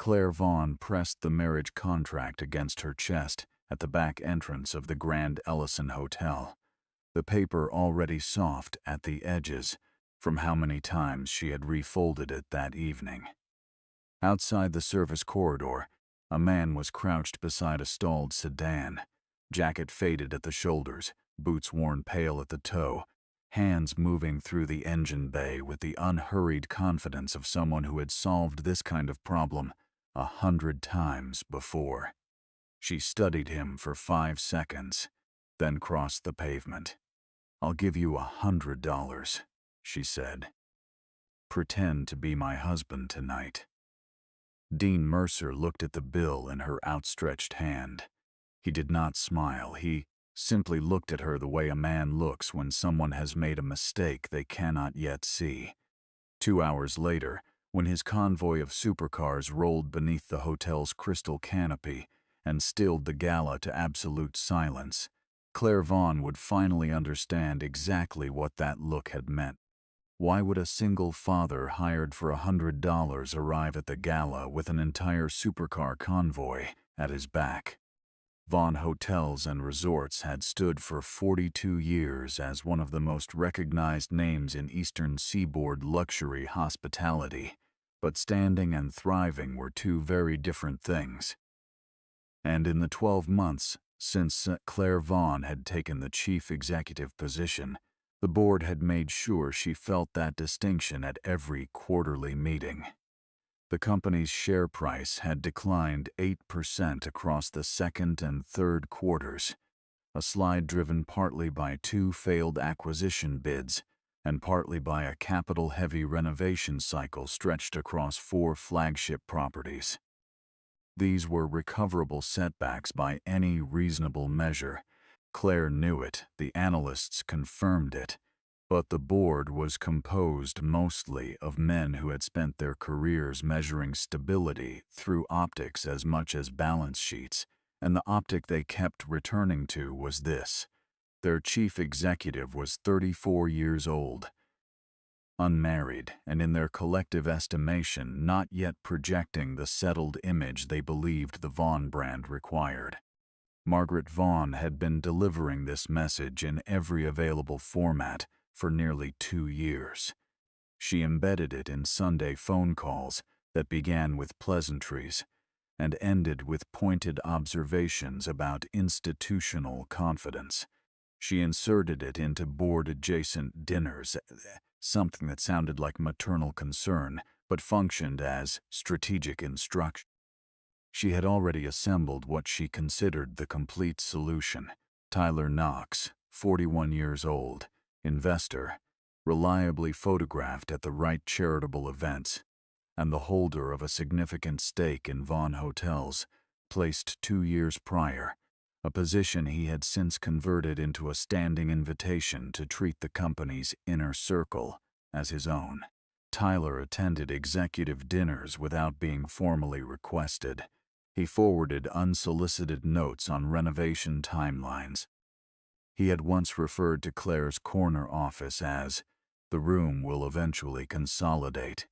Claire Vaughn pressed the marriage contract against her chest at the back entrance of the Grand Ellison Hotel, the paper already soft at the edges from how many times she had refolded it that evening. Outside the service corridor, a man was crouched beside a stalled sedan, jacket faded at the shoulders, boots worn pale at the toe, hands moving through the engine bay with the unhurried confidence of someone who had solved this kind of problem 100 times before. She studied him for 5 seconds, then crossed the pavement. "I'll give you $100, she said. "Pretend to be my husband tonight." Dean Mercer looked at the bill in her outstretched hand. He did not smile. He simply looked at her the way a man looks when someone has made a mistake they cannot yet see. 2 hours later, when his convoy of supercars rolled beneath the hotel's crystal canopy and stilled the gala to absolute silence, Claire Vaughn would finally understand exactly what that look had meant. Why would a single father hired for $100 arrive at the gala with an entire supercar convoy at his back? Vaughn Hotels and Resorts had stood for 42 years as one of the most recognized names in Eastern Seaboard luxury hospitality, but standing and thriving were two very different things. And in the 12 months since Claire Vaughn had taken the chief executive position, the board had made sure she felt that distinction at every quarterly meeting. The company's share price had declined 8% across the second and third quarters, a slide driven partly by 2 failed acquisition bids and partly by a capital-heavy renovation cycle stretched across 4 flagship properties. These were recoverable setbacks by any reasonable measure. Claire knew it, the analysts confirmed it, but the board was composed mostly of men who had spent their careers measuring stability through optics as much as balance sheets, and the optic they kept returning to was this: their chief executive was 34 years old, unmarried, and in their collective estimation not yet projecting the settled image they believed the Vaughn brand required. Margaret Vaughn had been delivering this message in every available format for nearly 2 years. She embedded it in Sunday phone calls that began with pleasantries and ended with pointed observations about institutional confidence. She inserted it into board-adjacent dinners, something that sounded like maternal concern but functioned as strategic instruction. She had already assembled what she considered the complete solution. Tyler Knox, 41 years old, investor, reliably photographed at the right charitable events, and the holder of a significant stake in Vaughn Hotels, placed 2 years prior, a position he had since converted into a standing invitation to treat the company's inner circle as his own. Tyler attended executive dinners without being formally requested. He forwarded unsolicited notes on renovation timelines. He had once referred to Claire's corner office as, "The room will eventually consolidate,"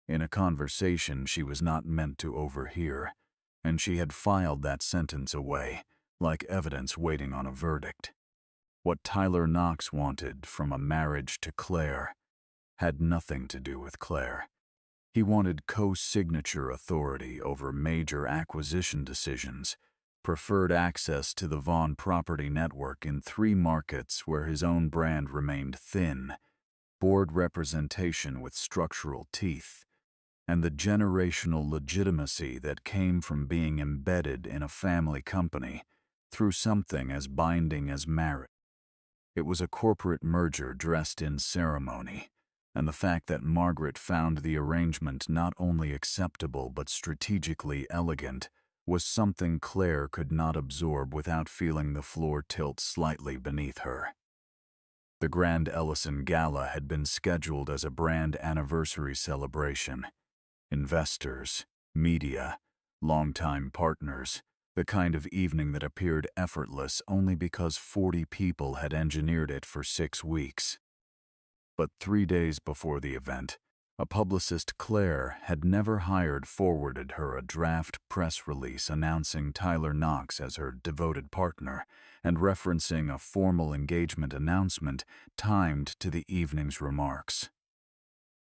in a conversation she was not meant to overhear, and she had filed that sentence away, like evidence waiting on a verdict. What Tyler Knox wanted from a marriage to Claire had nothing to do with Claire. He wanted co-signature authority over major acquisition decisions, preferred access to the Vaughn property network in 3 markets where his own brand remained thin, board representation with structural teeth, and the generational legitimacy that came from being embedded in a family company through something as binding as marriage. It was a corporate merger dressed in ceremony, and the fact that Margaret found the arrangement not only acceptable but strategically elegant was something Claire could not absorb without feeling the floor tilt slightly beneath her. The Grand Ellison Gala had been scheduled as a brand anniversary celebration. Investors, media, longtime partners, the kind of evening that appeared effortless only because 40 people had engineered it for 6 weeks. But 3 days before the event, A publicist, Claire, had never forwarded her a draft press release announcing Tyler Knox as her devoted partner and referencing a formal engagement announcement timed to the evening's remarks.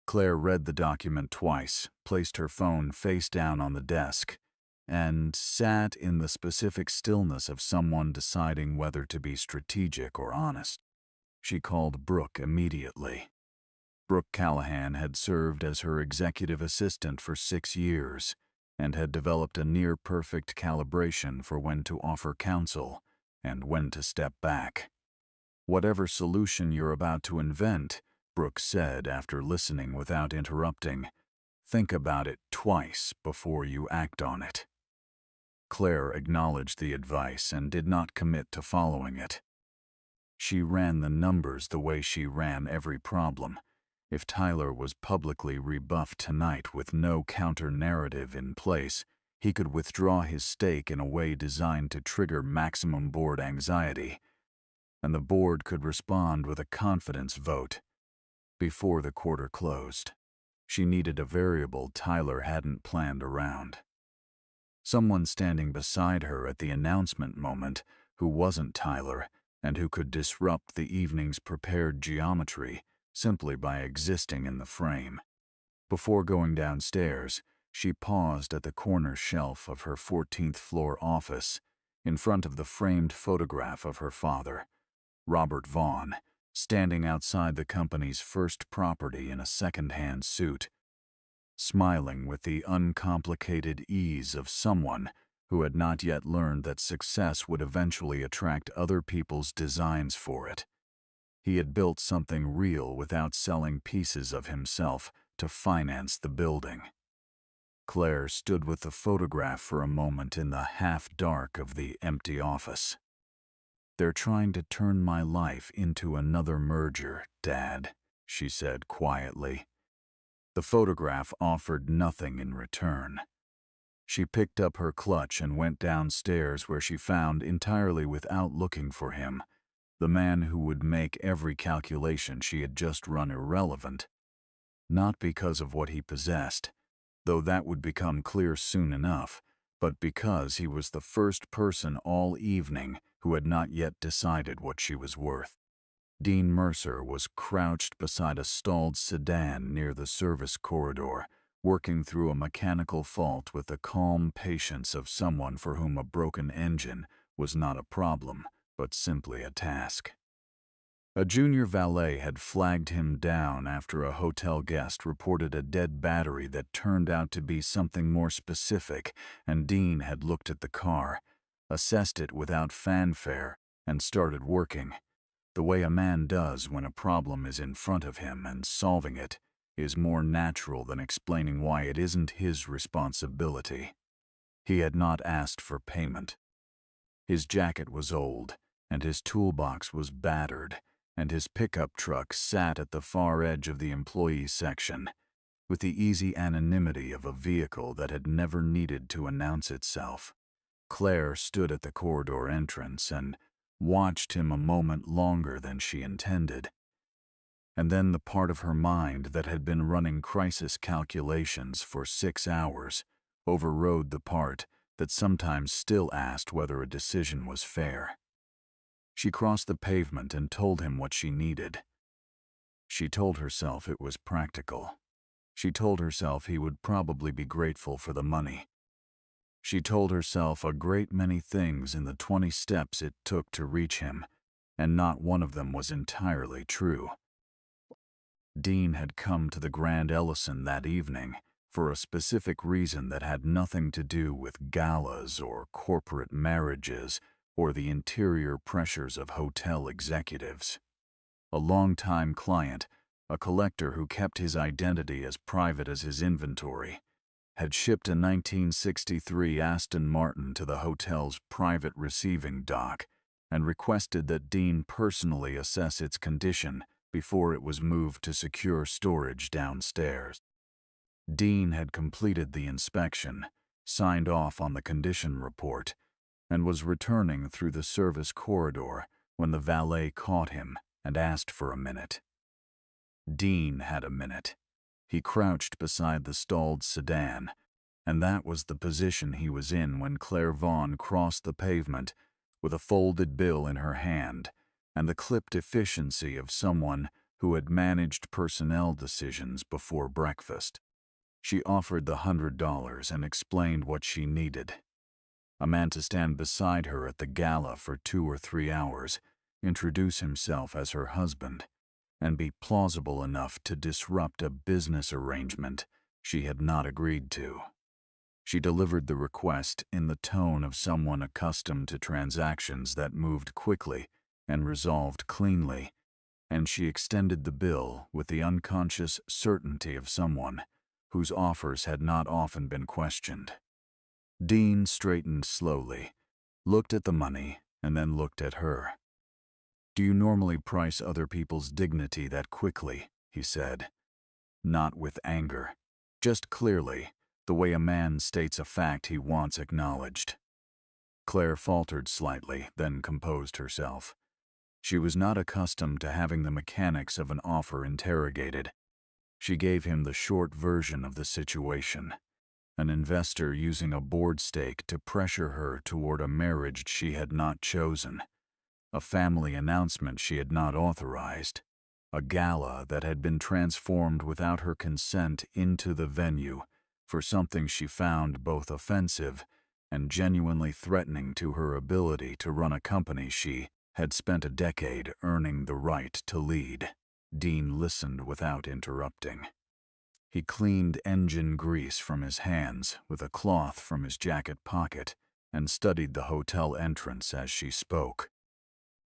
Claire read the document twice, placed her phone face down on the desk, and sat in the specific stillness of someone deciding whether to be strategic or honest. She called Brooke immediately. Brooke Callahan had served as her executive assistant for 6 years and had developed a near-perfect calibration for when to offer counsel and when to step back. "Whatever solution you're about to invent," Brooke said after listening without interrupting, "think about it twice before you act on it." Claire acknowledged the advice and did not commit to following it. She ran the numbers the way she ran every problem. If Tyler was publicly rebuffed tonight with no counter-narrative in place, he could withdraw his stake in a way designed to trigger maximum board anxiety, and the board could respond with a confidence vote. Before the quarter closed, she needed a variable Tyler hadn't planned around. Someone standing beside her at the announcement moment who wasn't Tyler and who could disrupt the evening's prepared geometry simply by existing in the frame. Before going downstairs, she paused at the corner shelf of her 14th floor office, in front of the framed photograph of her father, Robert Vaughn, standing outside the company's first property in a second-hand suit, smiling with the uncomplicated ease of someone who had not yet learned that success would eventually attract other people's designs for it. He had built something real without selling pieces of himself to finance the building. Claire stood with the photograph for a moment in the half-dark of the empty office. "They're trying to turn my life into another merger, Dad," she said quietly. The photograph offered nothing in return. She picked up her clutch and went downstairs, where she found, entirely without looking for him, the man who would make every calculation she had just run irrelevant. Not because of what he possessed, though that would become clear soon enough, but because he was the first person all evening who had not yet decided what she was worth. Dean Mercer was crouched beside a stalled sedan near the service corridor, working through a mechanical fault with the calm patience of someone for whom a broken engine was not a problem, but simply a task. A junior valet had flagged him down after a hotel guest reported a dead battery that turned out to be something more specific, and Dean had looked at the car, assessed it without fanfare, and started working, the way a man does when a problem is in front of him, and solving it is more natural than explaining why it isn't his responsibility. He had not asked for payment. His jacket was old, and his toolbox was battered, and his pickup truck sat at the far edge of the employee section, with the easy anonymity of a vehicle that had never needed to announce itself. Claire stood at the corridor entrance and watched him a moment longer than she intended. And then the part of her mind that had been running crisis calculations for 6 hours overrode the part that sometimes still asked whether a decision was fair. She crossed the pavement and told him what she needed. She told herself it was practical. She told herself he would probably be grateful for the money. She told herself a great many things in the 20 steps it took to reach him, and not one of them was entirely true. Dean had come to the Grand Ellison that evening for a specific reason that had nothing to do with galas or corporate marriages or the interior pressures of hotel executives. A longtime client, a collector who kept his identity as private as his inventory, had shipped a 1963 Aston Martin to the hotel's private receiving dock and requested that Dean personally assess its condition before it was moved to secure storage downstairs. Dean had completed the inspection, signed off on the condition report, and was returning through the service corridor when the valet caught him and asked for a minute. Dean had a minute. He crouched beside the stalled sedan, and that was the position he was in when Claire Vaughn crossed the pavement with a folded bill in her hand and the clipped efficiency of someone who had managed personnel decisions before breakfast. She offered the $100 and explained what she needed. A man to stand beside her at the gala for 2 or 3 hours, introduce himself as her husband, and be plausible enough to disrupt a business arrangement she had not agreed to. She delivered the request in the tone of someone accustomed to transactions that moved quickly and resolved cleanly, and she extended the bill with the unconscious certainty of someone whose offers had not often been questioned. Dean straightened slowly, looked at the money, and then looked at her. "Do you normally price other people's dignity that quickly?" he said. Not with anger, just clearly, the way a man states a fact he wants acknowledged. Claire faltered slightly, then composed herself. She was not accustomed to having the mechanics of an offer interrogated. She gave him the short version of the situation. An investor using a board stake to pressure her toward a marriage she had not chosen. A family announcement she had not authorized. A gala that had been transformed without her consent into the venue for something she found both offensive and genuinely threatening to her ability to run a company she had spent a decade earning the right to lead. Dean listened without interrupting. He cleaned engine grease from his hands with a cloth from his jacket pocket and studied the hotel entrance as she spoke.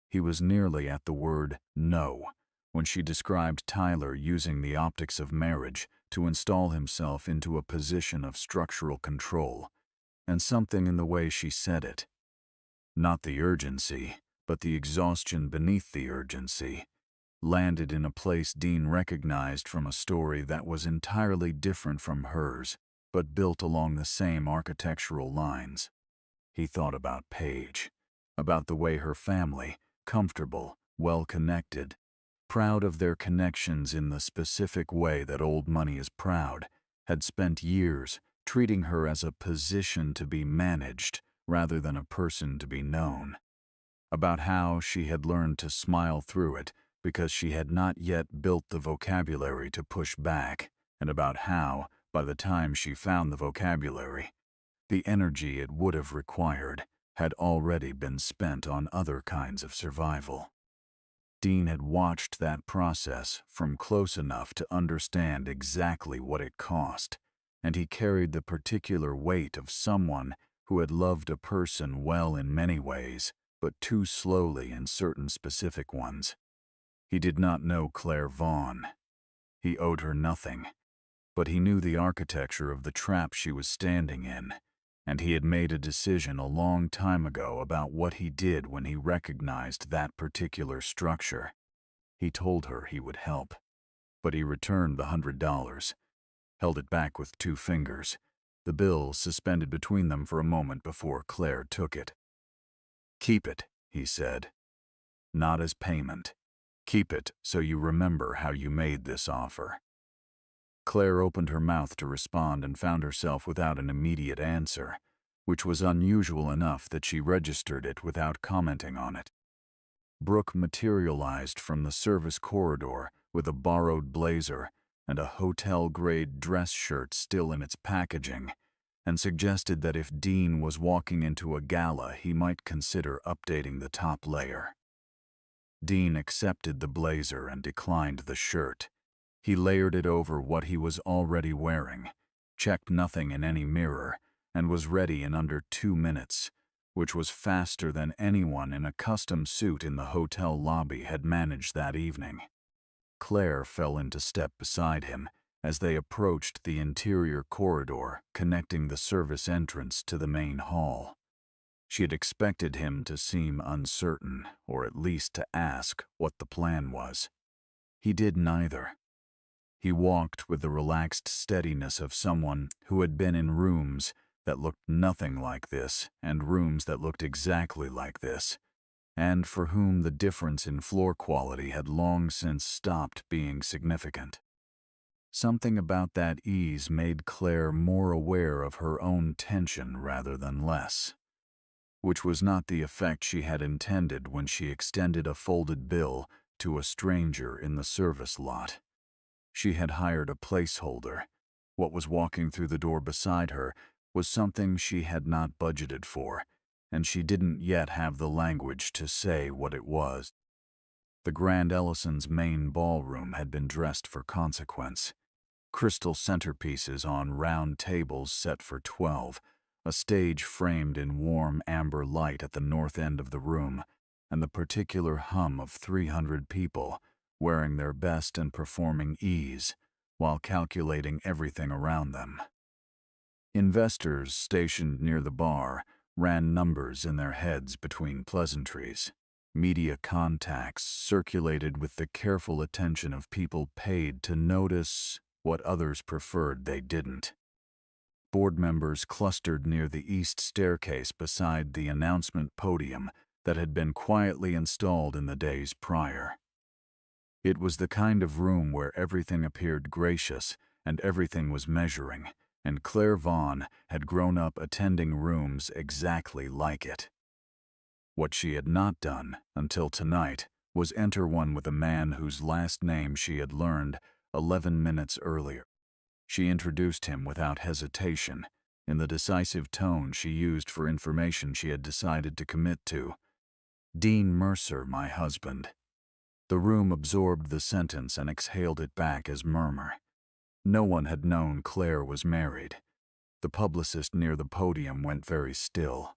He was nearly at the word "no" when she described Tyler using the optics of marriage to install himself into a position of structural control, and something in the way she said it, not the urgency, but the exhaustion beneath the urgency, landed in a place Dean recognized from a story that was entirely different from hers, but built along the same architectural lines. He thought about Paige, about the way her family, comfortable, well-connected, proud of their connections in the specific way that old money is proud, had spent years treating her as a position to be managed rather than a person to be known. About how she had learned to smile through it because she had not yet built the vocabulary to push back, and about how, by the time she found the vocabulary, the energy it would have required had already been spent on other kinds of survival. Dean had watched that process from close enough to understand exactly what it cost, and he carried the particular weight of someone who had loved a person well in many ways, but too slowly in certain specific ones. He did not know Claire Vaughn. He owed her nothing, but he knew the architecture of the trap she was standing in, and he had made a decision a long time ago about what he did when he recognized that particular structure. He told her he would help, but he returned the $100, held it back with 2 fingers, the bill suspended between them for a moment before Claire took it. "Keep it," he said. "Not as payment. Keep it so you remember how you made this offer." Claire opened her mouth to respond and found herself without an immediate answer, which was unusual enough that she registered it without commenting on it. Brooke materialized from the service corridor with a borrowed blazer and a hotel-grade dress shirt still in its packaging, and suggested that if Dean was walking into a gala, he might consider updating the top layer. Dean accepted the blazer and declined the shirt. He layered it over what he was already wearing, checked nothing in any mirror, and was ready in under 2 minutes, which was faster than anyone in a custom suit in the hotel lobby had managed that evening. Claire fell into step beside him as they approached the interior corridor connecting the service entrance to the main hall. She had expected him to seem uncertain, or at least to ask what the plan was. He did neither. He walked with the relaxed steadiness of someone who had been in rooms that looked nothing like this and rooms that looked exactly like this, and for whom the difference in floor quality had long since stopped being significant. Something about that ease made Claire more aware of her own tension rather than less, which was not the effect she had intended when she extended a folded bill to a stranger in the service lot. She had hired a placeholder. What was walking through the door beside her was something she had not budgeted for, and she didn't yet have the language to say what it was. The Grand Ellison's main ballroom had been dressed for consequence. Crystal centerpieces on round tables set for 12, a stage framed in warm amber light at the north end of the room, and the particular hum of 300 people wearing their best and performing ease while calculating everything around them. Investors stationed near the bar ran numbers in their heads between pleasantries. Media contacts circulated with the careful attention of people paid to notice what others preferred they didn't. Board members clustered near the east staircase beside the announcement podium that had been quietly installed in the days prior. It was the kind of room where everything appeared gracious and everything was measuring, and Claire Vaughn had grown up attending rooms exactly like it. What she had not done until tonight was enter one with a man whose last name she had learned 11 minutes earlier. She introduced him without hesitation, in the decisive tone she used for information she had decided to commit to. "Dean Mercer, my husband." The room absorbed the sentence and exhaled it back as murmur. No one had known Claire was married. The publicist near the podium went very still.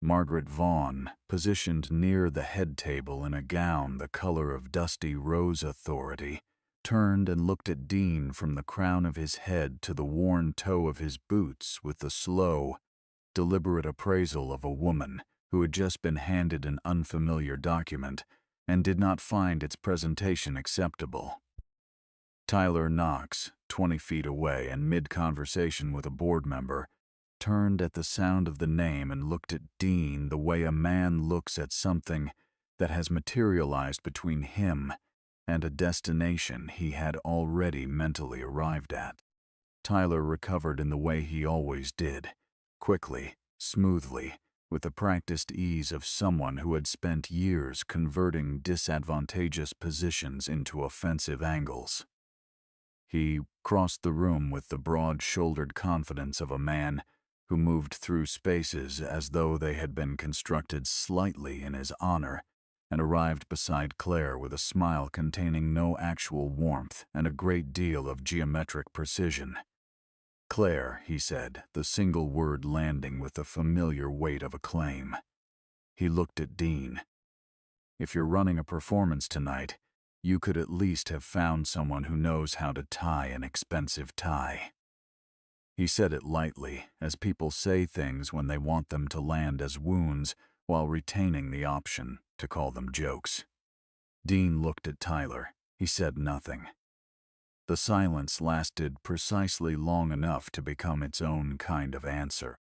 Margaret Vaughn, positioned near the head table in a gown the color of dusty rose authority, turned and looked at Dean from the crown of his head to the worn toe of his boots with the slow, deliberate appraisal of a woman who had just been handed an unfamiliar document and did not find its presentation acceptable. Tyler Knox, 20 feet away and mid-conversation with a board member, turned at the sound of the name and looked at Dean the way a man looks at something that has materialized between him and a destination he had already mentally arrived at. Tyler recovered in the way he always did, quickly, smoothly, with the practiced ease of someone who had spent years converting disadvantageous positions into offensive angles. He crossed the room with the broad-shouldered confidence of a man who moved through spaces as though they had been constructed slightly in his honor, and arrived beside Claire with a smile containing no actual warmth and a great deal of geometric precision. "Claire," he said, the single word landing with the familiar weight of acclaim. He looked at Dean. "If you're running a performance tonight, you could at least have found someone who knows how to tie an expensive tie." He said it lightly, as people say things when they want them to land as wounds while retaining the option to call them jokes. Dean looked at Tyler. He said nothing. The silence lasted precisely long enough to become its own kind of answer.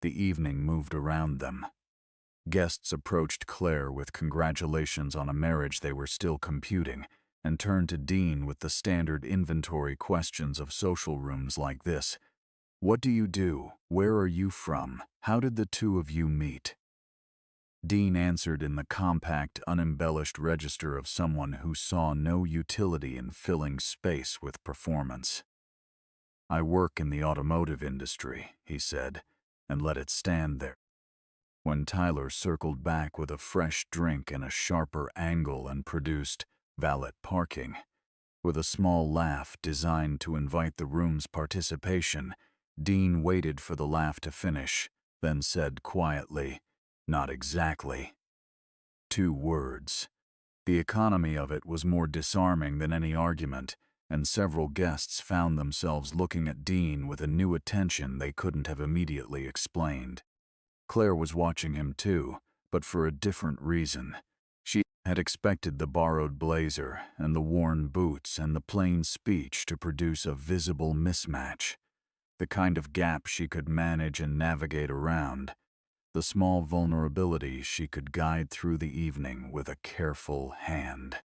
The evening moved around them. Guests approached Claire with congratulations on a marriage they were still computing, and turned to Dean with the standard inventory questions of social rooms like this. "What do you do? Where are you from? How did the two of you meet?" Dean answered in the compact, unembellished register of someone who saw no utility in filling space with performance. "I work in the automotive industry," he said, and let it stand there. When Tyler circled back with a fresh drink and a sharper angle and produced valet parking, with a small laugh designed to invite the room's participation, Dean waited for the laugh to finish, then said quietly, "Not exactly." 2 words. The economy of it was more disarming than any argument, and several guests found themselves looking at Dean with a new attention they couldn't have immediately explained. Claire was watching him too, but for a different reason. She had expected the borrowed blazer and the worn boots and the plain speech to produce a visible mismatch, the kind of gap she could manage and navigate around, the small vulnerability she could guide through the evening with a careful hand.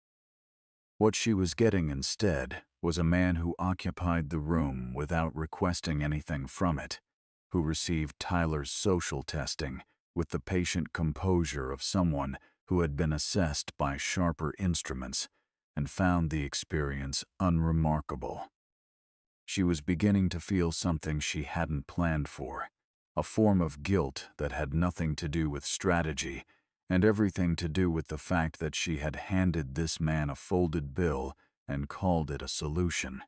What she was getting instead was a man who occupied the room without requesting anything from it, who received Tyler's social testing with the patient composure of someone who had been assessed by sharper instruments and found the experience unremarkable. She was beginning to feel something she hadn't planned for, a form of guilt that had nothing to do with strategy and everything to do with the fact that she had handed this man a folded bill and called it a solution,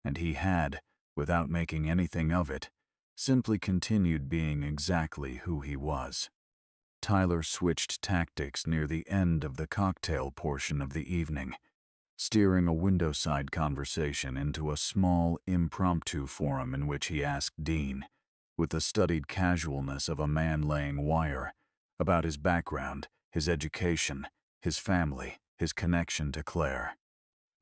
and he had, without making anything of it, simply continued being exactly who he was. Tyler switched tactics near the end of the cocktail portion of the evening, steering a windowside conversation into a small, impromptu forum in which he asked Dean, with the studied casualness of a man laying wire, about his background, his education, his family, his connection to Claire.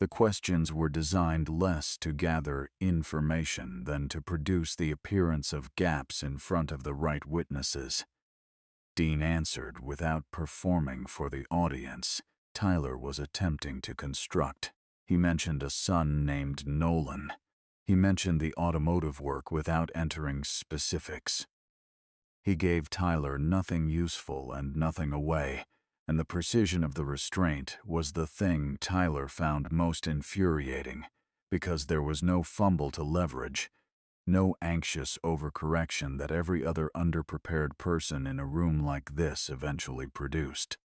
The questions were designed less to gather information than to produce the appearance of gaps in front of the right witnesses. Dean answered without performing for the audience Tyler was attempting to construct. He mentioned a son named Nolan. He mentioned the automotive work without entering specifics. He gave Tyler nothing useful and nothing away, and the precision of the restraint was the thing Tyler found most infuriating, because there was no fumble to leverage, no anxious overcorrection that every other underprepared person in a room like this eventually produced.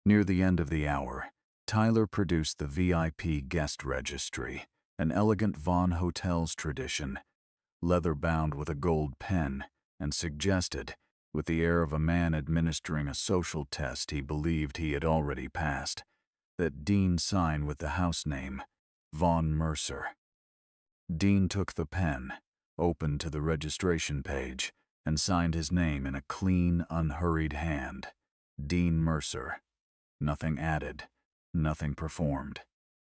Near the end of the hour, Tyler produced the VIP guest registry, an elegant Vaughn Hotels tradition, leather-bound with a gold pen, and suggested, with the air of a man administering a social test he believed he had already passed, that Dean sign with the house name, Vaughn Mercer. Dean took the pen, opened to the registration page, and signed his name in a clean, unhurried hand. Dean Mercer. Nothing added, nothing performed.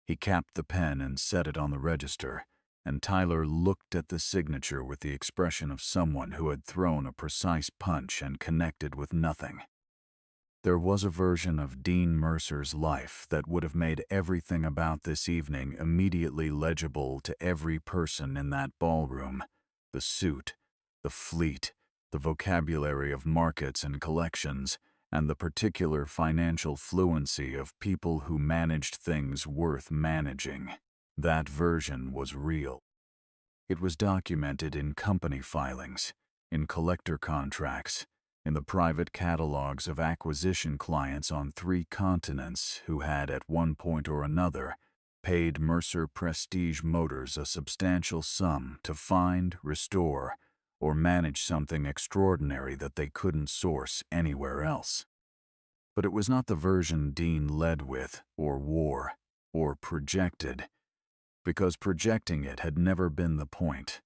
He capped the pen and set it on the register, and Tyler looked at the signature with the expression of someone who had thrown a precise punch and connected with nothing. There was a version of Dean Mercer's life that would have made everything about this evening immediately legible to every person in that ballroom: the suit, the fleet, the vocabulary of markets and collections, and the particular financial fluency of people who managed things worth managing. That version was real. It was documented in company filings, in collector contracts, in the private catalogs of acquisition clients on 3 continents who had, at one point or another, paid Mercer Prestige Motors a substantial sum to find, restore, or manage something extraordinary that they couldn't source anywhere else. But it was not the version Dean led with, or wore, or projected, because projecting it had never been the point,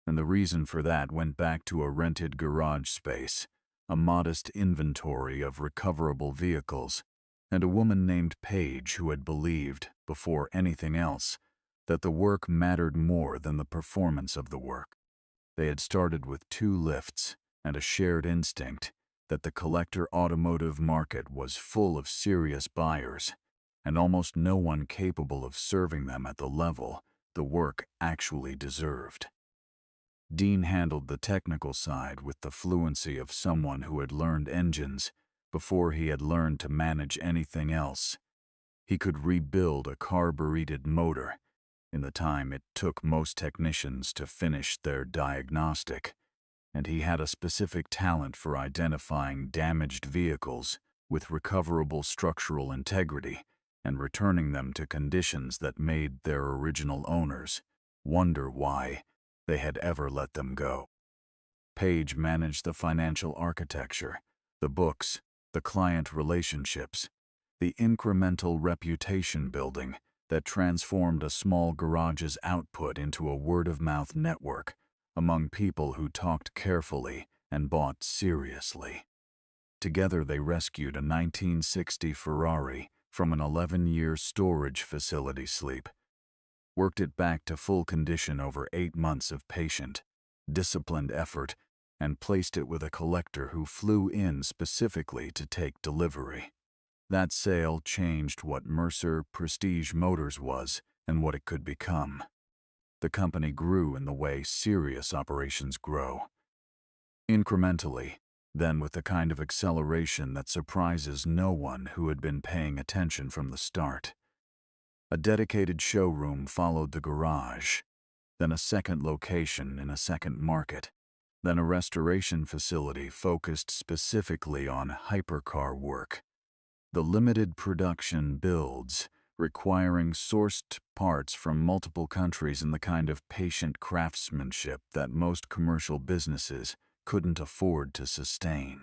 and the reason for that went back to a rented garage space, a modest inventory of recoverable vehicles, and a woman named Paige who had believed, before anything else, that the work mattered more than the performance of the work. They had started with 2 lifts and a shared instinct that the collector automotive market was full of serious buyers, and almost no one capable of serving them at the level the work actually deserved. Dean handled the technical side with the fluency of someone who had learned engines before he had learned to manage anything else. He could rebuild a carbureted motor in the time it took most technicians to finish their diagnostic, and he had a specific talent for identifying damaged vehicles with recoverable structural integrity and returning them to conditions that made their original owners wonder why they had ever let them go. Paige managed the financial architecture, the books, the client relationships, the incremental reputation building that transformed a small garage's output into a word-of-mouth network among people who talked carefully and bought seriously. Together they rescued a 1960 Ferrari from an 11-year storage facility sleep, worked it back to full condition over 8 months of patient, disciplined effort, and placed it with a collector who flew in specifically to take delivery. That sale changed what Mercer Prestige Motors was and what it could become. The company grew in the way serious operations grow. Incrementally, then with the kind of acceleration that surprises no one who had been paying attention from the start. A dedicated showroom followed the garage, then a second location in a second market, then a restoration facility focused specifically on hypercar work. The limited production builds, requiring sourced parts from multiple countries in the kind of patient craftsmanship that most commercial businesses couldn't afford to sustain.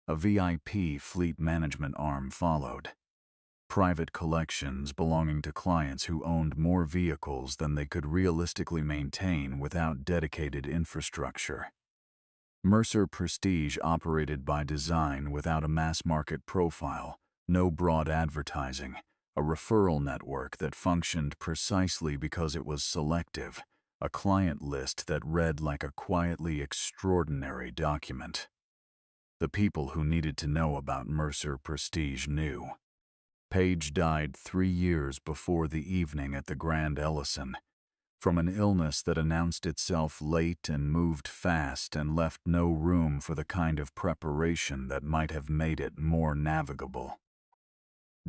A VIP fleet management arm followed. Private collections belonging to clients who owned more vehicles than they could realistically maintain without dedicated infrastructure. Mercer Prestige operated by design without a mass-market profile, no broad advertising, a referral network that functioned precisely because it was selective, a client list that read like a quietly extraordinary document. The people who needed to know about Mercer Prestige knew. Page died 3 years before the evening at the Grand Ellison, from an illness that announced itself late and moved fast and left no room for the kind of preparation that might have made it more navigable.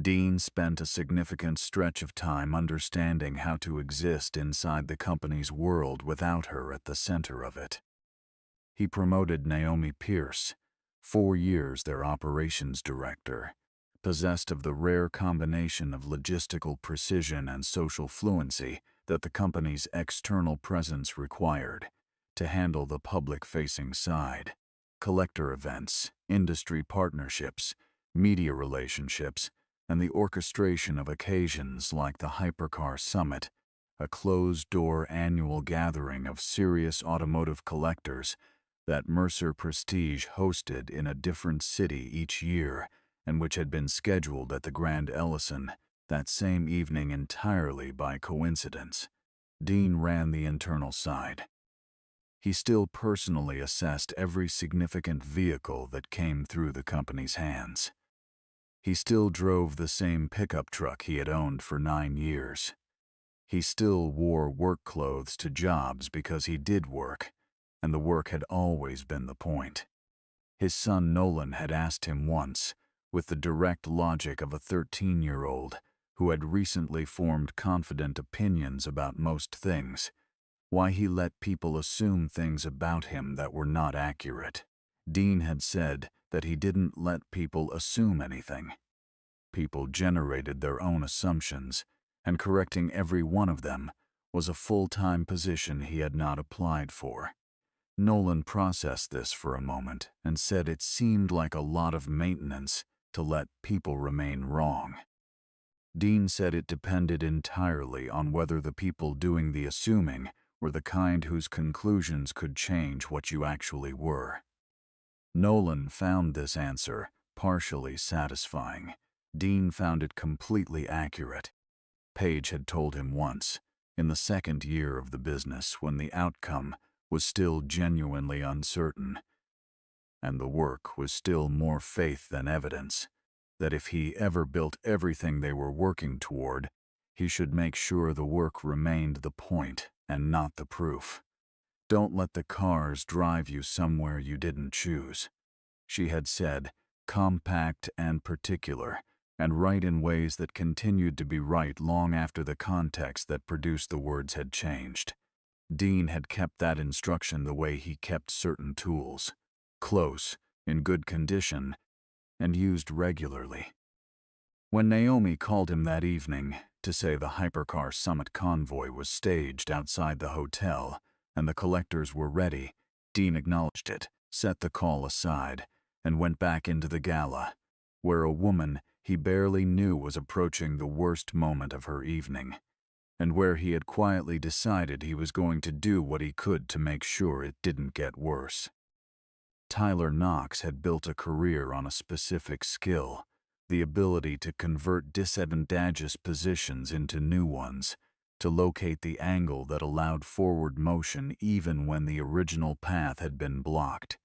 Dean spent a significant stretch of time understanding how to exist inside the company's world without her at the center of it. He promoted Naomi Pierce, 4 years their operations director, possessed of the rare combination of logistical precision and social fluency that the company's external presence required, to handle the public-facing side, collector events, industry partnerships, media relationships, and the orchestration of occasions like the Hypercar Summit, a closed-door annual gathering of serious automotive collectors that Mercer Prestige hosted in a different city each year and which had been scheduled at the Grand Ellison that same evening entirely by coincidence. Dean ran the internal side. He still personally assessed every significant vehicle that came through the company's hands. He still drove the same pickup truck he had owned for 9 years. He still wore work clothes to jobs because he did work, and the work had always been the point. His son Nolan had asked him once, with the direct logic of a 13-year-old who had recently formed confident opinions about most things, why he let people assume things about him that were not accurate. Dean had said that he didn't let people assume anything. People generated their own assumptions, and correcting every one of them was a full-time position he had not applied for. Nolan processed this for a moment and said it seemed like a lot of maintenance to let people remain wrong. Dean said it depended entirely on whether the people doing the assuming were the kind whose conclusions could change what you actually were. Nolan found this answer partially satisfying. Dean found it completely accurate. Page had told him once, in the second year of the business when the outcome was still genuinely uncertain, and the work was still more faith than evidence, that if he ever built everything they were working toward, he should make sure the work remained the point and not the proof. Don't let the cars drive you somewhere you didn't choose. She had said, compact and particular, and right in ways that continued to be right long after the context that produced the words had changed. Dean had kept that instruction the way he kept certain tools, close, in good condition, and used regularly. When Naomi called him that evening to say the Hypercar Summit convoy was staged outside the hotel and the collectors were ready, Dean acknowledged it, set the call aside, and went back into the gala, where a woman he barely knew was approaching the worst moment of her evening, and where he had quietly decided he was going to do what he could to make sure it didn't get worse. Tyler Knox had built a career on a specific skill, the ability to convert disadvantageous positions into new ones, to locate the angle that allowed forward motion even when the original path had been blocked.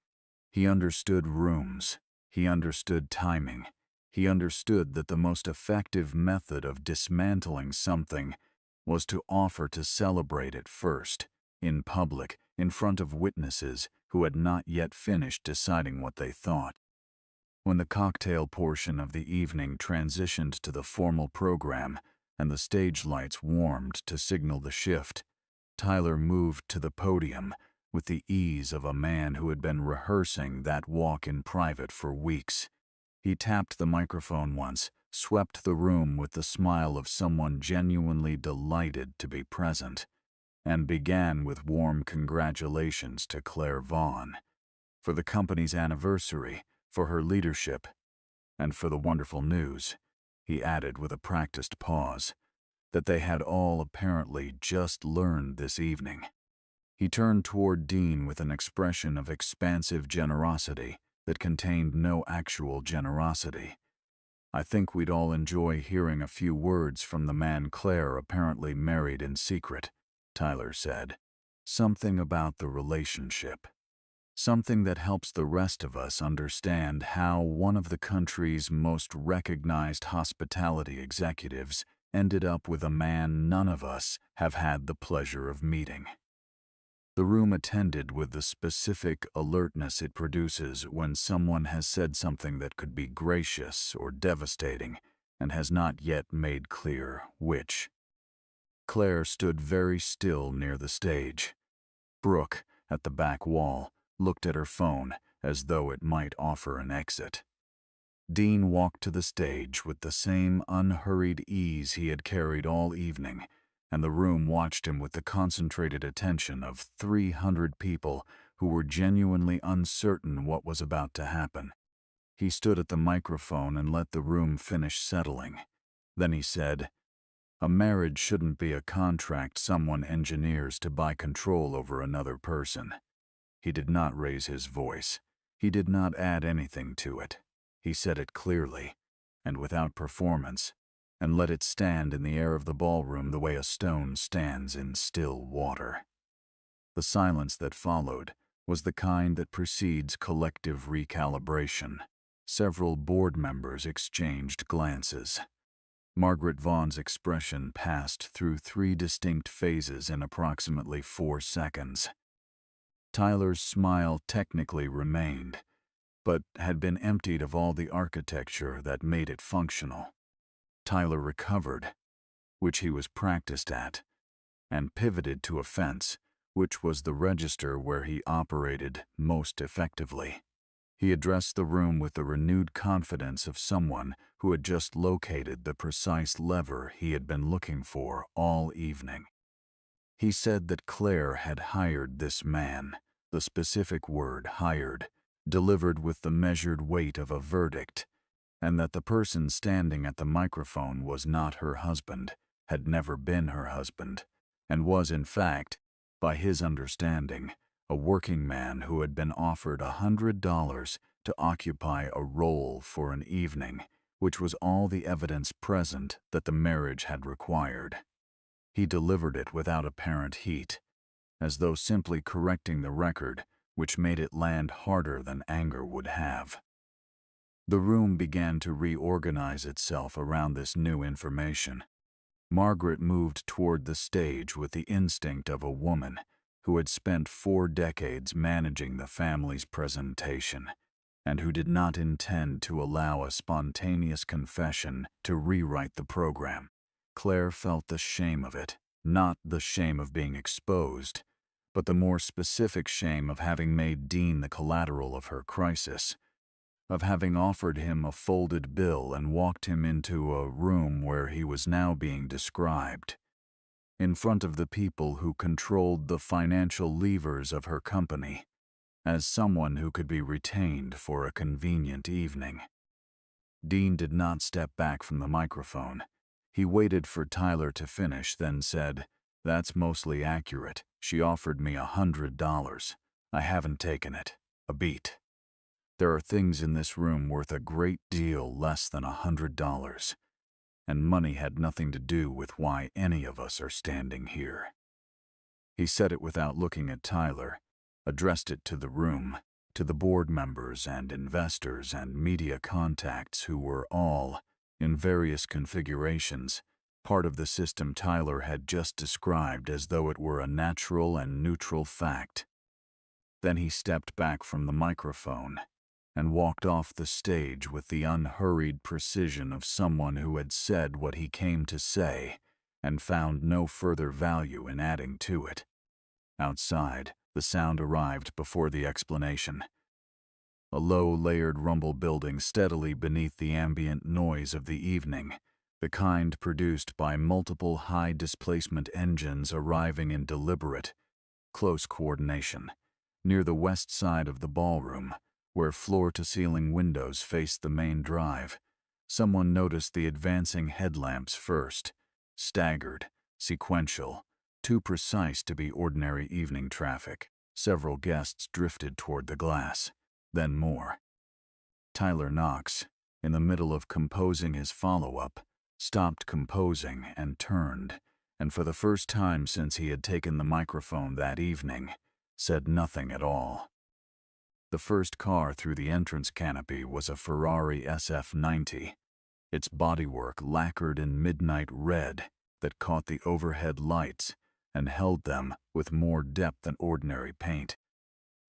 He understood rooms, he understood timing, he understood that the most effective method of dismantling something was to offer to celebrate it first, in public, in front of witnesses who had not yet finished deciding what they thought. When the cocktail portion of the evening transitioned to the formal program and the stage lights warmed to signal the shift, Tyler moved to the podium with the ease of a man who had been rehearsing that walk in private for weeks. He tapped the microphone once, swept the room with the smile of someone genuinely delighted to be present, and began with warm congratulations to Claire Vaughn for the company's anniversary, for her leadership, and for the wonderful news, he added with a practiced pause, that they had all apparently just learned this evening. He turned toward Dean with an expression of expansive generosity that contained no actual generosity. I think we'd all enjoy hearing a few words from the man Claire apparently married in secret, Tyler said. Something about the relationship. Something that helps the rest of us understand how one of the country's most recognized hospitality executives ended up with a man none of us have had the pleasure of meeting. The room attended with the specific alertness it produces when someone has said something that could be gracious or devastating and has not yet made clear which. Claire stood very still near the stage. Brooke, at the back wall, looked at her phone as though it might offer an exit. Dean walked to the stage with the same unhurried ease he had carried all evening, and the room watched him with the concentrated attention of 300 people who were genuinely uncertain what was about to happen. He stood at the microphone and let the room finish settling. Then he said, "A marriage shouldn't be a contract someone engineers to buy control over another person." He did not raise his voice. He did not add anything to it. He said it clearly, and without performance, and let it stand in the air of the ballroom the way a stone stands in still water. The silence that followed was the kind that precedes collective recalibration. Several board members exchanged glances. Margaret Vaughn's expression passed through 3 distinct phases in approximately 4 seconds. Tyler's smile technically remained, but had been emptied of all the architecture that made it functional. Tyler recovered, which he was practiced at, and pivoted to a fence, which was the register where he operated most effectively. He addressed the room with the renewed confidence of someone who had just located the precise lever he had been looking for all evening. He said that Claire had hired this man, the specific word hired, delivered with the measured weight of a verdict, and that the person standing at the microphone was not her husband, had never been her husband, and was in fact, by his understanding, a working man who had been offered $100 to occupy a role for an evening, which was all the evidence present that the marriage had required. He delivered it without apparent heat, as though simply correcting the record, which made it land harder than anger would have. The room began to reorganize itself around this new information. Margaret moved toward the stage with the instinct of a woman who had spent 4 decades managing the family's presentation, and who did not intend to allow a spontaneous confession to rewrite the program. Claire felt the shame of it, not the shame of being exposed, but the more specific shame of having made Dean the collateral of her crisis, of having offered him a folded bill and walked him into a room where he was now being described, in front of the people who controlled the financial levers of her company, as someone who could be retained for a convenient evening. Dean did not step back from the microphone. He waited for Tyler to finish, then said, "That's mostly accurate. She offered me $100. I haven't taken it. A beat. There are things in this room worth a great deal less than $100, and money had nothing to do with why any of us are standing here." He said it without looking at Tyler, addressed it to the room, to the board members and investors and media contacts who were all, in various configurations, part of the system Tyler had just described as though it were a natural and neutral fact. Then he stepped back from the microphone and walked off the stage with the unhurried precision of someone who had said what he came to say and found no further value in adding to it. Outside, the sound arrived before the explanation. A low, layered rumble building steadily beneath the ambient noise of the evening, the kind produced by multiple high-displacement engines arriving in deliberate, close coordination, near the west side of the ballroom, where floor-to-ceiling windows faced the main drive. Someone noticed the advancing headlamps first, staggered, sequential, too precise to be ordinary evening traffic. Several guests drifted toward the glass, then more. Tyler Knox, in the middle of composing his follow-up, stopped composing and turned, and for the first time since he had taken the microphone that evening, said nothing at all. The first car through the entrance canopy was a Ferrari SF90, its bodywork lacquered in midnight red that caught the overhead lights and held them with more depth than ordinary paint,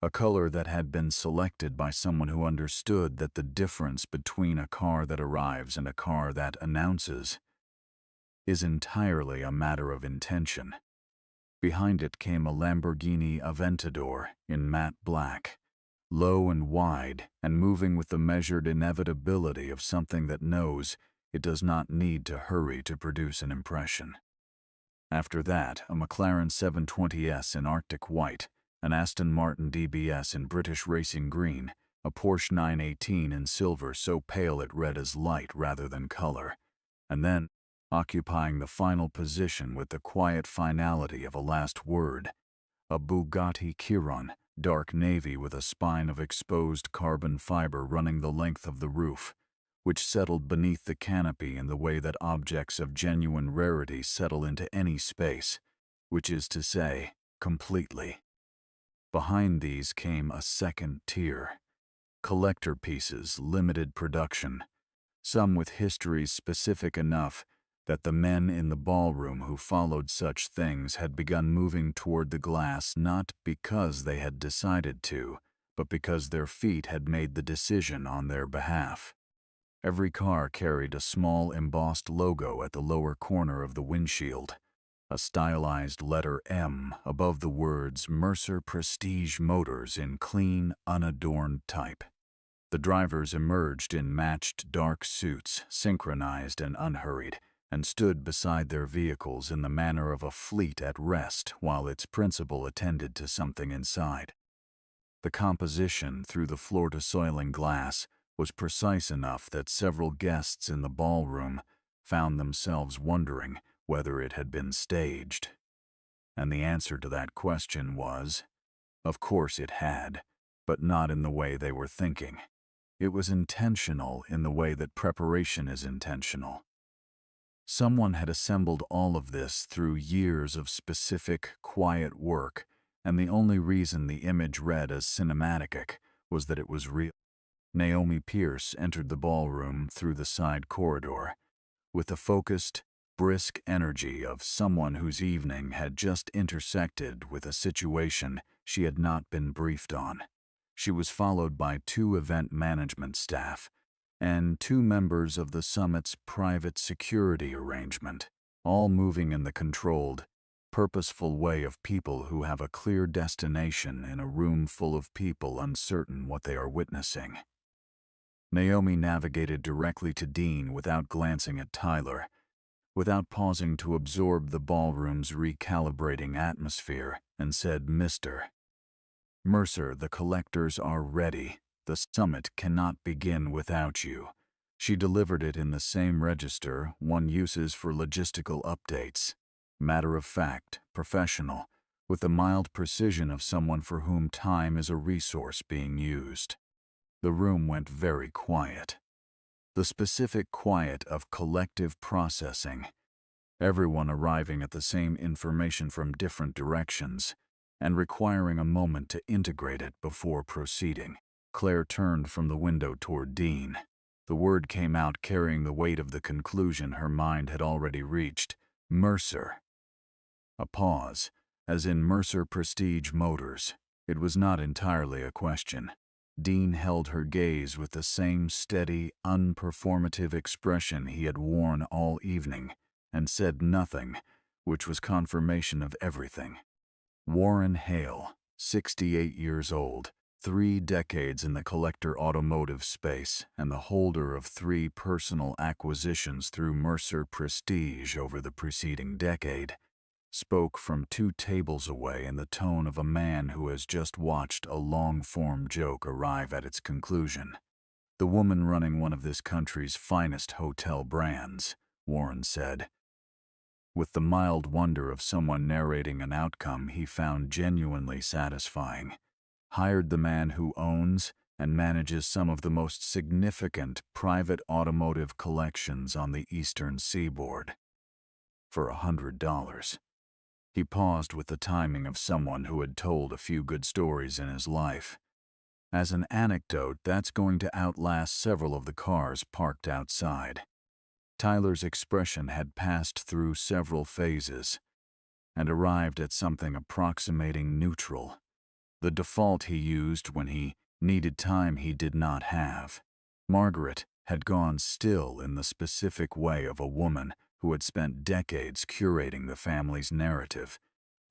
a color that had been selected by someone who understood that the difference between a car that arrives and a car that announces is entirely a matter of intention. Behind it came a Lamborghini Aventador in matte black, low and wide and moving with the measured inevitability of something that knows it does not need to hurry to produce an impression. After that, a McLaren 720S in Arctic white, an Aston Martin DBS in British racing green, a Porsche 918 in silver so pale it read as light rather than color, and then, occupying the final position with the quiet finality of a last word, a Bugatti Chiron, dark navy with a spine of exposed carbon fiber running the length of the roof, which settled beneath the canopy in the way that objects of genuine rarity settle into any space, which is to say, completely. Behind these came a second tier, collector pieces, limited production, some with histories specific enough that the men in the ballroom who followed such things had begun moving toward the glass not because they had decided to, but because their feet had made the decision on their behalf. Every car carried a small embossed logo at the lower corner of the windshield, a stylized letter M above the words Mercer Prestige Motors in clean, unadorned type. The drivers emerged in matched dark suits, synchronized and unhurried, and stood beside their vehicles in the manner of a fleet at rest while its principal attended to something inside. The composition through the floor-to-ceiling glass was precise enough that several guests in the ballroom found themselves wondering whether it had been staged. And the answer to that question was, of course it had, but not in the way they were thinking. It was intentional in the way that preparation is intentional. Someone had assembled all of this through years of specific, quiet work, and the only reason the image read as cinematic was that it was real. Naomi Pierce entered the ballroom through the side corridor, with the focused, brisk energy of someone whose evening had just intersected with a situation she had not been briefed on. She was followed by 2 event management staff and 2 members of the summit's private security arrangement, all moving in the controlled, purposeful way of people who have a clear destination in a room full of people uncertain what they are witnessing. Naomi navigated directly to Dean without glancing at Tyler, without pausing to absorb the ballroom's recalibrating atmosphere, and said, "Mr. Mercer, the collectors are ready. The summit cannot begin without you." She delivered it in the same register one uses for logistical updates, matter of fact, professional, with the mild precision of someone for whom time is a resource being used. The room went very quiet. The specific quiet of collective processing, everyone arriving at the same information from different directions, and requiring a moment to integrate it before proceeding. Claire turned from the window toward Dean. The word came out carrying the weight of the conclusion her mind had already reached. Mercer. A pause, as in Mercer Prestige Motors. It was not entirely a question. Dean held her gaze with the same steady, unperformative expression he had worn all evening, and said nothing, which was confirmation of everything. Warren Hale, 68 years old, 3 decades in the collector automotive space, and the holder of 3 personal acquisitions through Mercer Prestige over the preceding decade, spoke from 2 tables away in the tone of a man who has just watched a long-form joke arrive at its conclusion. The woman running one of this country's finest hotel brands, Warren said, with the mild wonder of someone narrating an outcome he found genuinely satisfying. Hired the man who owns and manages some of the most significant private automotive collections on the eastern seaboard. For $100. He paused with the timing of someone who had told a few good stories in his life. As an anecdote, that's going to outlast several of the cars parked outside. Tyler's expression had passed through several phases and arrived at something approximating neutral, the default he used when he needed time he did not have. Margaret had gone still in the specific way of a woman who had spent decades curating the family's narrative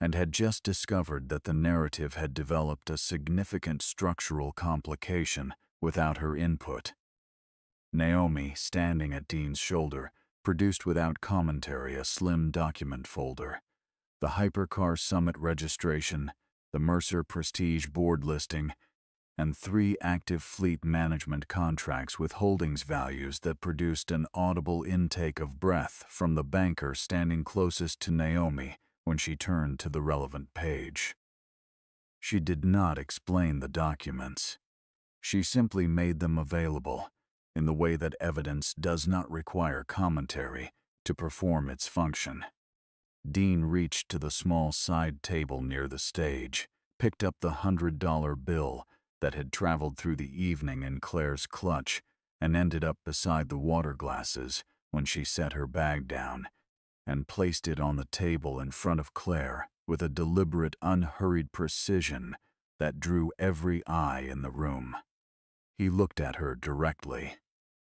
and had just discovered that the narrative had developed a significant structural complication without her input. Naomi, standing at Dean's shoulder, produced without commentary a slim document folder. The Hypercar Summit registration, the Mercer Prestige board listing, and 3 active fleet management contracts with holdings values that produced an audible intake of breath from the banker standing closest to Naomi when she turned to the relevant page. She did not explain the documents. She simply made them available, in the way that evidence does not require commentary to perform its function. Dean reached to the small side table near the stage, picked up the $100 bill that had traveled through the evening in Claire's clutch, and ended up beside the water glasses when she set her bag down, and placed it on the table in front of Claire with a deliberate, unhurried precision that drew every eye in the room. He looked at her directly.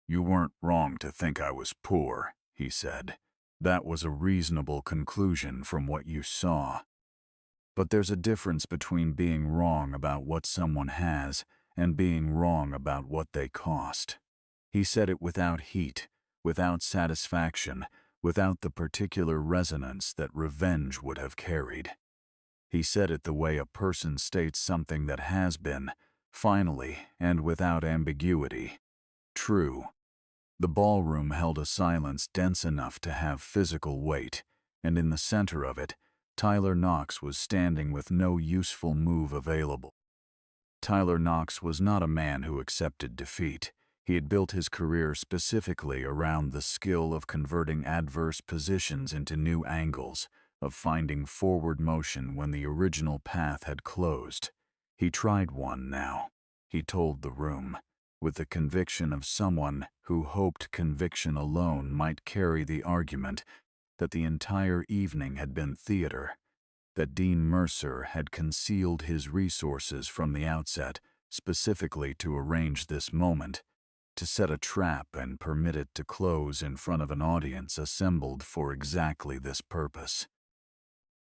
"You weren't wrong to think I was poor," he said. "That was a reasonable conclusion from what you saw. But there's a difference between being wrong about what someone has and being wrong about what they cost." He said it without heat, without satisfaction, without the particular resonance that revenge would have carried. He said it the way a person states something that has been, finally and without ambiguity, true. The ballroom held a silence dense enough to have physical weight, and in the center of it, Tyler Knox was standing with no useful move available. Tyler Knox was not a man who accepted defeat. He had built his career specifically around the skill of converting adverse positions into new angles, of finding forward motion when the original path had closed. He tried one now, he told the room, with the conviction of someone who hoped conviction alone might carry the argument that the entire evening had been theater, that Dean Mercer had concealed his resources from the outset specifically to arrange this moment, to set a trap and permit it to close in front of an audience assembled for exactly this purpose.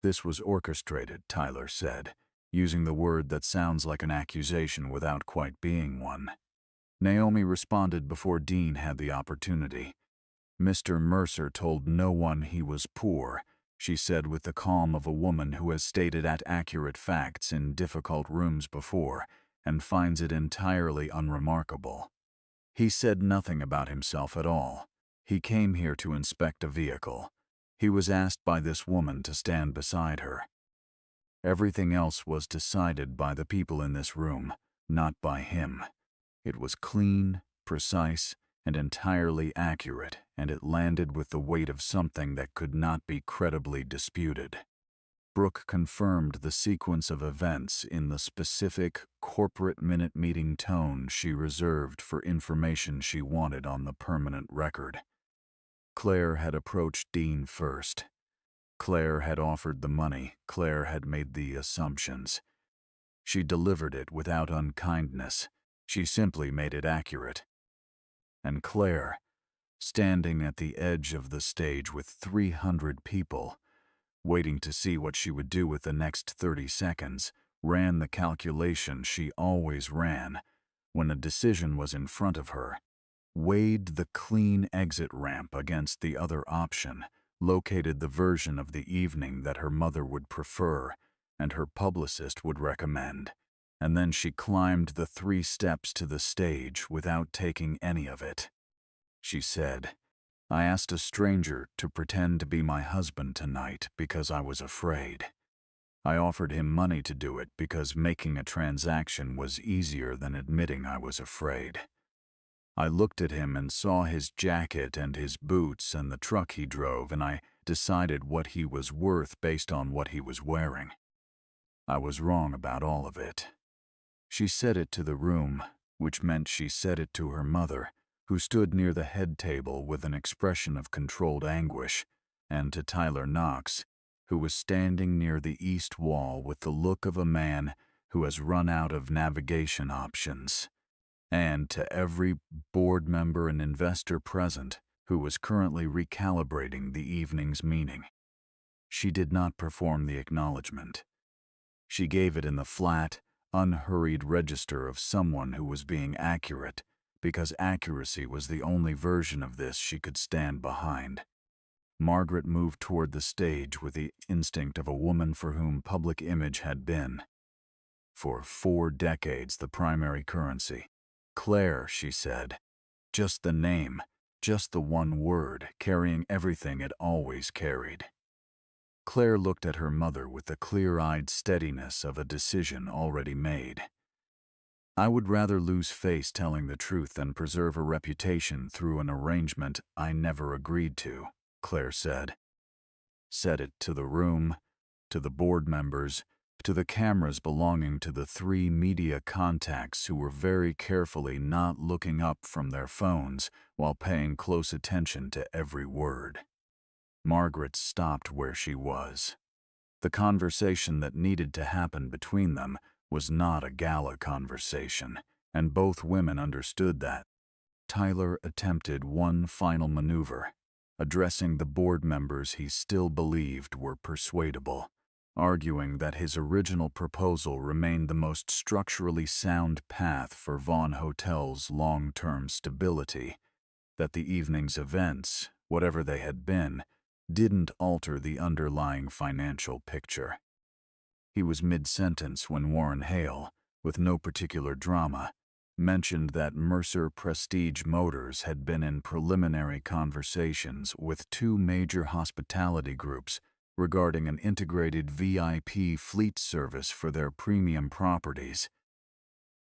This was orchestrated, Tyler said, using the word that sounds like an accusation without quite being one. Naomi responded before Dean had the opportunity. "Mr. Mercer told no one he was poor," she said with the calm of a woman who has stated accurate facts in difficult rooms before and finds it entirely unremarkable. He said nothing about himself at all. He came here to inspect a vehicle. He was asked by this woman to stand beside her. Everything else was decided by the people in this room, not by him. It was clean, precise, and entirely accurate, and it landed with the weight of something that could not be credibly disputed. Brooke confirmed the sequence of events in the specific corporate minute meeting tone she reserved for information she wanted on the permanent record. Claire had approached Dean first. Claire had offered the money. Claire had made the assumptions. She delivered it without unkindness. She simply made it accurate. And Claire, standing at the edge of the stage with 300 people, waiting to see what she would do with the next 30 seconds, ran the calculation she always ran when a decision was in front of her, weighed the clean exit ramp against the other option, located the version of the evening that her mother would prefer and her publicist would recommend, and then she climbed the 3 steps to the stage without taking any of it. She said, "I asked a stranger to pretend to be my husband tonight because I was afraid. I offered him money to do it because making a transaction was easier than admitting I was afraid. I looked at him and saw his jacket and his boots and the truck he drove, and I decided what he was worth based on what he was wearing. I was wrong about all of it." She said it to the room, which meant she said it to her mother, who stood near the head table with an expression of controlled anguish, and to Tyler Knox, who was standing near the east wall with the look of a man who has run out of navigation options, and to every board member and investor present who was currently recalibrating the evening's meaning. She did not perform the acknowledgement. She gave it in the flat, unhurried register of someone who was being accurate, because accuracy was the only version of this she could stand behind. Margaret moved toward the stage with the instinct of a woman for whom public image had been, for 4 decades, the primary currency. Claire, she said. Just the name, just the one word, carrying everything it always carried. Claire looked at her mother with the clear-eyed steadiness of a decision already made. "I would rather lose face telling the truth than preserve a reputation through an arrangement I never agreed to," Claire said. Said it to the room, to the board members, to the cameras belonging to the 3 media contacts who were very carefully not looking up from their phones while paying close attention to every word. Margaret stopped where she was. The conversation that needed to happen between them was not a gala conversation, and both women understood that. Tyler attempted one final maneuver, addressing the board members he still believed were persuadable, arguing that his original proposal remained the most structurally sound path for Vaughn Hotel's long-term stability, that the evening's events, whatever they had been, didn't alter the underlying financial picture. He was mid-sentence when Warren Hale, with no particular drama, mentioned that Mercer Prestige Motors had been in preliminary conversations with 2 major hospitality groups regarding an integrated VIP fleet service for their premium properties,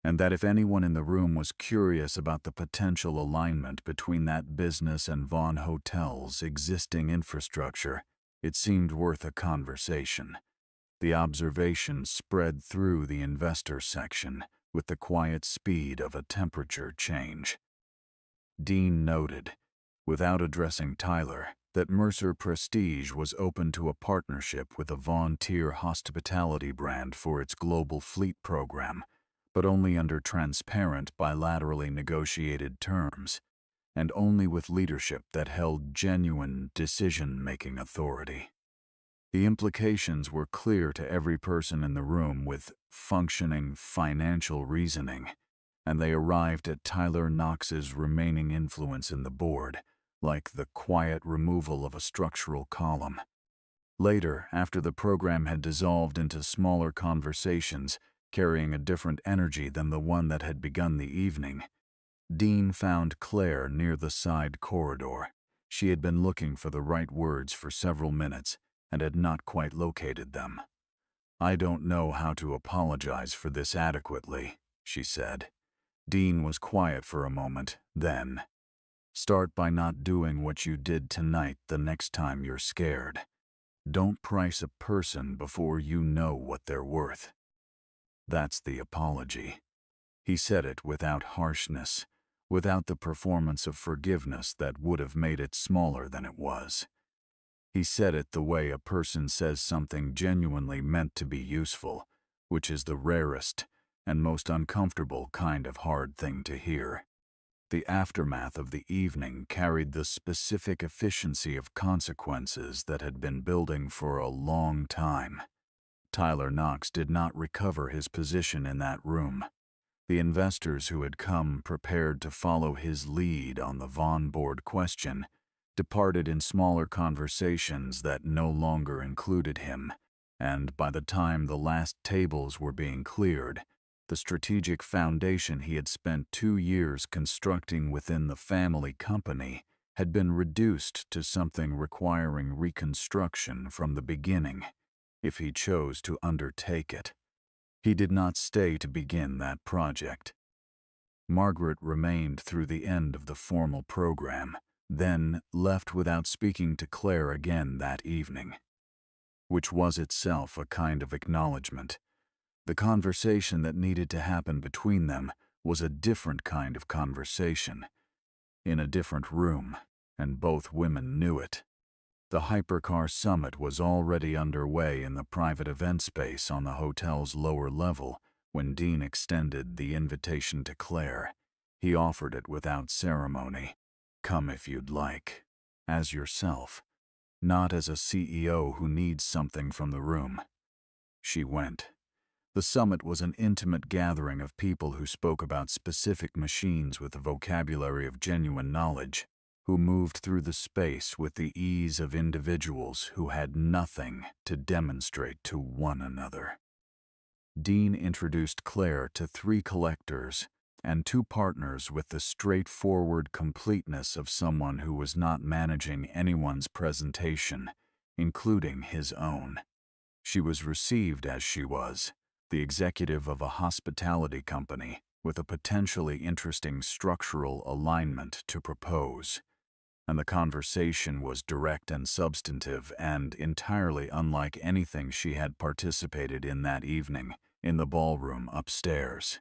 and that if anyone in the room was curious about the potential alignment between that business and Vaughn Hotel's existing infrastructure, it seemed worth a conversation. The observation spread through the investor section with the quiet speed of a temperature change. Dean noted, without addressing Tyler, that Mercer Prestige was open to a partnership with a Vontier hospitality brand for its global fleet program, but only under transparent, bilaterally negotiated terms, and only with leadership that held genuine decision-making authority. The implications were clear to every person in the room with functioning financial reasoning, and they arrived at Tyler Knox's remaining influence in the board, like the quiet removal of a structural column. Later, after the program had dissolved into smaller conversations, carrying a different energy than the one that had begun the evening, Dean found Claire near the side corridor. She had been looking for the right words for several minutes and had not quite located them. "I don't know how to apologize for this adequately," she said. Dean was quiet for a moment, then, "Start by not doing what you did tonight the next time you're scared." Don't price a person before you know what they're worth. That's the apology. He said it without harshness, without the performance of forgiveness that would have made it smaller than it was. He said it the way a person says something genuinely meant to be useful, which is the rarest and most uncomfortable kind of hard thing to hear. The aftermath of the evening carried the specific efficiency of consequences that had been building for a long time. Tyler Knox did not recover his position in that room. The investors who had come prepared to follow his lead on the Vaughn board question departed in smaller conversations that no longer included him, and by the time the last tables were being cleared, the strategic foundation he had spent 2 years constructing within the family company had been reduced to something requiring reconstruction from the beginning, if he chose to undertake it. He did not stay to begin that project. Margaret remained through the end of the formal program, then left without speaking to Claire again that evening, which was itself a kind of acknowledgement. The conversation that needed to happen between them was a different kind of conversation, in a different room, and both women knew it. The Hypercar Summit was already underway in the private event space on the hotel's lower level when Dean extended the invitation to Claire. He offered it without ceremony. Come if you'd like, as yourself, not as a CEO who needs something from the room. She went. The summit was an intimate gathering of people who spoke about specific machines with the vocabulary of genuine knowledge, who moved through the space with the ease of individuals who had nothing to demonstrate to one another. Dean introduced Claire to 3 collectors and 2 partners with the straightforward completeness of someone who was not managing anyone's presentation, including his own. She was received as she was, the executive of a hospitality company with a potentially interesting structural alignment to propose. And the conversation was direct and substantive and entirely unlike anything she had participated in that evening in the ballroom upstairs.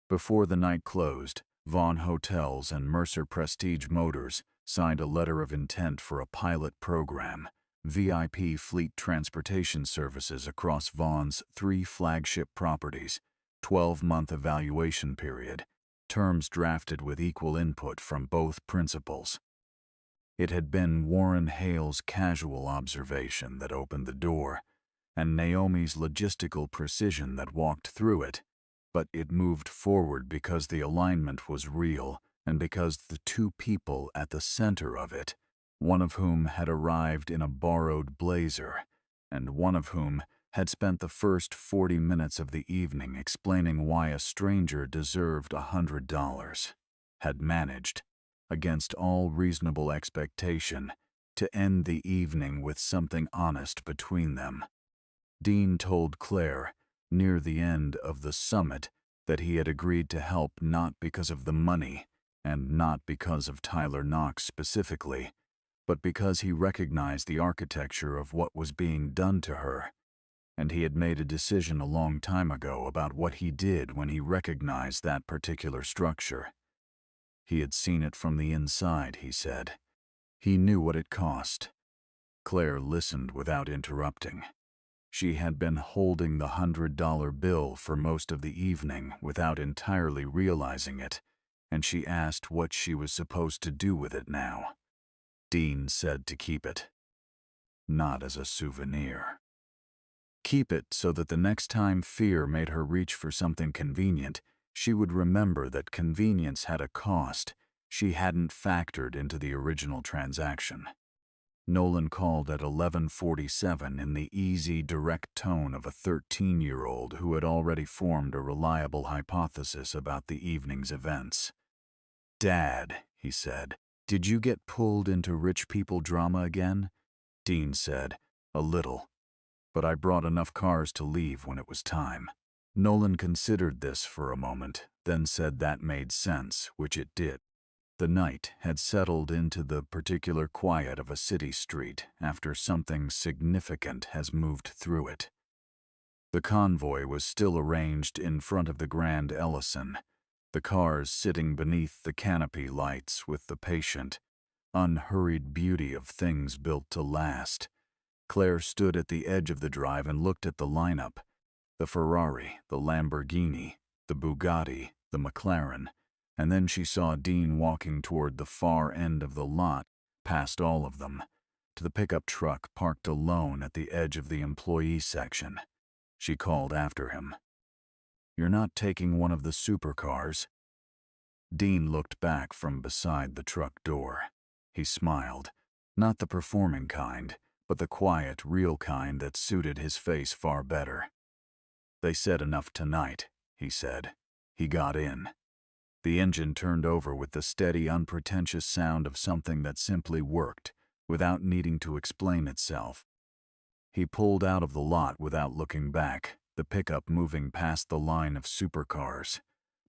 Before the night closed, Vaughn Hotels and Mercer Prestige Motors signed a letter of intent for a pilot program, VIP fleet transportation services across Vaughn's 3 flagship properties, 12-month evaluation period, terms drafted with equal input from both principals. It had been Warren Hale's casual observation that opened the door, and Naomi's logistical precision that walked through it, but it moved forward because the alignment was real and because the 2 people at the center of it, one of whom had arrived in a borrowed blazer, and one of whom had spent the first 40 minutes of the evening explaining why a stranger deserved $100, had managed, against all reasonable expectation, to end the evening with something honest between them. Dean told Claire, near the end of the summit, that he had agreed to help not because of the money, and not because of Tyler Knox specifically, but because he recognized the architecture of what was being done to her, and he had made a decision a long time ago about what he did when he recognized that particular structure. He had seen it from the inside, he said. He knew what it cost. Claire listened without interrupting. She had been holding the $100 bill for most of the evening without entirely realizing it, and she asked what she was supposed to do with it now. Dean said to keep it. Not as a souvenir. Keep it so that the next time fear made her reach for something convenient, she would remember that convenience had a cost she hadn't factored into the original transaction. Nolan called at 11:47 in the easy, direct tone of a 13-year-old who had already formed a reliable hypothesis about the evening's events. "Dad," he said, "did you get pulled into rich people drama again?" Dean said, "A little. But I brought enough cars to leave when it was time." Nolan considered this for a moment, then said that made sense, which it did. The night had settled into the particular quiet of a city street after something significant has moved through it. The convoy was still arranged in front of the Grand Ellison, the cars sitting beneath the canopy lights with the patient, unhurried beauty of things built to last. Claire stood at the edge of the drive and looked at the lineup: the Ferrari, the Lamborghini, the Bugatti, the McLaren, and then she saw Dean walking toward the far end of the lot, past all of them, to the pickup truck parked alone at the edge of the employee section. She called after him, "You're not taking one of the supercars?" Dean looked back from beside the truck door. He smiled, not the performing kind, but the quiet, real kind that suited his face far better. "They said enough tonight," he said. He got in. The engine turned over with the steady, unpretentious sound of something that simply worked, without needing to explain itself. He pulled out of the lot without looking back, the pickup moving past the line of supercars,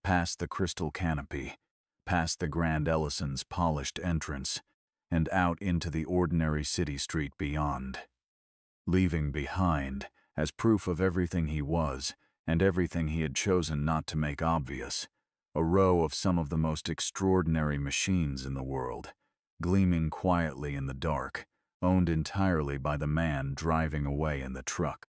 past the crystal canopy, past the Grand Ellison's polished entrance, and out into the ordinary city street beyond. Leaving behind, as proof of everything he was, and everything he had chosen not to make obvious, a row of some of the most extraordinary machines in the world, gleaming quietly in the dark, owned entirely by the man driving away in the truck.